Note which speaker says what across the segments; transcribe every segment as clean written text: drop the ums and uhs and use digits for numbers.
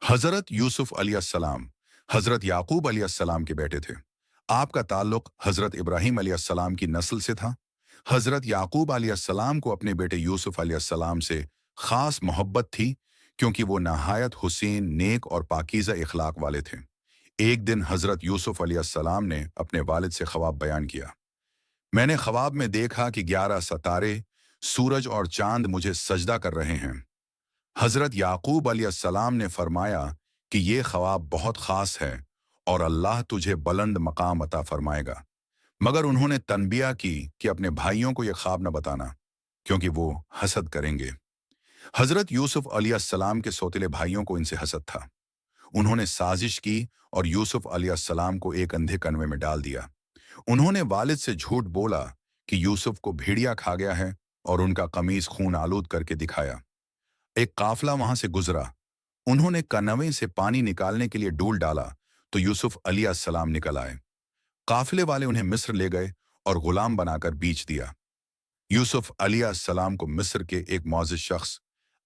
Speaker 1: हजरत यूसुफ अलैहिस्सलाम हजरत याकूब अलैहिस्सलाम के बेटे थे। आपका ताल्लुक हजरत इब्राहीम अलैहिस्सलाम की नस्ल से था। हजरत याकूब अलैहिस्सलाम को अपने बेटे यूसुफ अलैहिस्सलाम से खास मोहब्बत थी, क्योंकि वो नहायत हुसैन, नेक और पाकीज़ा इखलाक वाले थे। एक दिन हजरत यूसुफ अलैहिस्सलाम ने अपने वालिद से ख्वाब बयान किया। मैंने ख्वाब में देखा कि 11 सितारे, सूरज और चांद मुझे सजदा कर रहे हैं। हजरत याकूब अलैहिस्सलाम ने फरमाया कि ये ख्वाब बहुत खास है और अल्लाह तुझे बुलंद मकाम अता फरमाएगा। मगर उन्होंने तनबिया की कि अपने भाइयों को यह ख्वाब न बताना, क्योंकि वो हसद करेंगे। हजरत यूसुफ अलैहिस्सलाम के सौतेले भाइयों को इनसे हसद था। उन्होंने साजिश की और यूसुफ अलैहिस्सलाम को एक अंधे कनवे में डाल दिया। उन्होंने वालिद से झूठ बोला कि यूसुफ को भेड़िया खा गया है और उनका कमीज खून आलूद करके दिखाया। एक काफिला वहां से गुजरा। उन्होंने कनवे से पानी निकालने के लिए डूल डाला तो यूसुफ अलैहिस्सलाम निकल आए। काफिले वाले उन्हें मिस्र ले गए और गुलाम बनाकर बेच दिया। यूसुफ अलैहिस्सलाम को मिस्र के एक मौजिज शख्स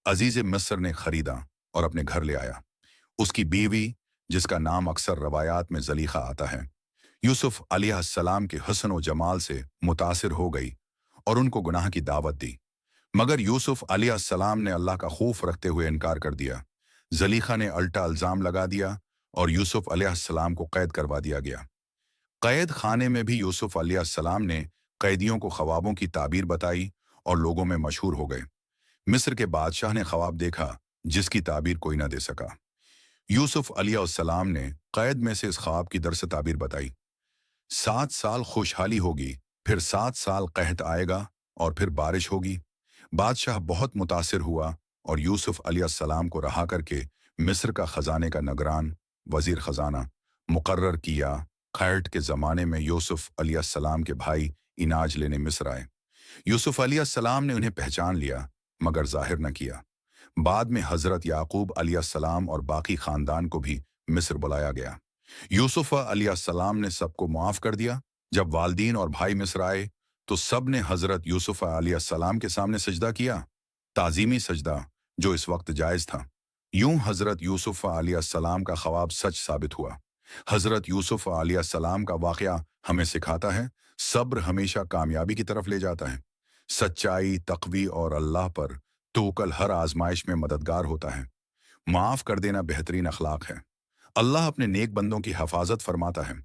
Speaker 1: अजीज मिस्र ने खरीदा और अपने घर ले आया। उसकी बीवी, जिसका नाम अक्सर रवायात में जलीखा आता है, यूसुफ अलैहिस्सलाम के हसन व जमाल से मुतासिर हो गई और उनको गुनाह की दावत दी। मगर यूसुफ अलैहिस्सलाम ने अल्लाह का खौफ रखते हुए इनकार कर दिया। जलीखा ने अल्टा इल्जाम लगा दिया और यूसुफ अलैहिस्सलाम को कैद करवा दिया गया। कैद खाने में भी यूसुफ अलैहिस्सलाम ने कैदियों को ख्वाबों की ताबीर बताई और लोगों में मशहूर हो गए। मिस्र के बादशाह ने ख्वाब देखा जिसकी ताबीर कोई ना दे सका। यूसुफ अलैहिस्सलाम ने कैद में से इस ख्वाब की दरस ताबीर बताई। 7 साल खुशहाली होगी, फिर 7 साल कहत आएगा और फिर बारिश होगी। बादशाह बहुत मुतासिर हुआ और यूसुफ अलैहिस्सलाम को रहा करके मिस्र का खजाने का नगरान, वजीर खजाना मुकर्रर किया। खैरट के ज़माने में यूसुफ अलैहिस्सलाम के भाई इनाज लेने मिस्र आए। यूसुफ अलैहिस्सलाम ने उन्हें पहचान लिया मगर जाहिर न किया। बाद में हजरत याकूब अलैहिस्सलाम और बाकी खानदान को भी मिस्र बुलाया गया। यूसुफ अलैहिस्सलाम ने सबको मुआफ कर दिया। जब वालदीन और भाई मिस्र आए तो सब ने हजरत यूसुफ अलैहिस्सलाम के सामने सजदा किया, ताजीमी सजदा जो इस वक्त जायज था। यूं हजरत यूसुफ अलैहिस्सलाम का ख्वाब सच साबित हुआ। हजरत यूसुफ अलैहिस्सलाम का वाकया हमें सिखाता है, सब्र हमेशा कामयाबी की तरफ ले जाता है। सच्चाई, तक़वी और अल्लाह पर तवक्कुल हर आजमाइश में मददगार होता है। माफ कर देना बेहतरीन अखलाक है। अल्लाह अपने नेक बंदों की हिफाजत फरमाता है।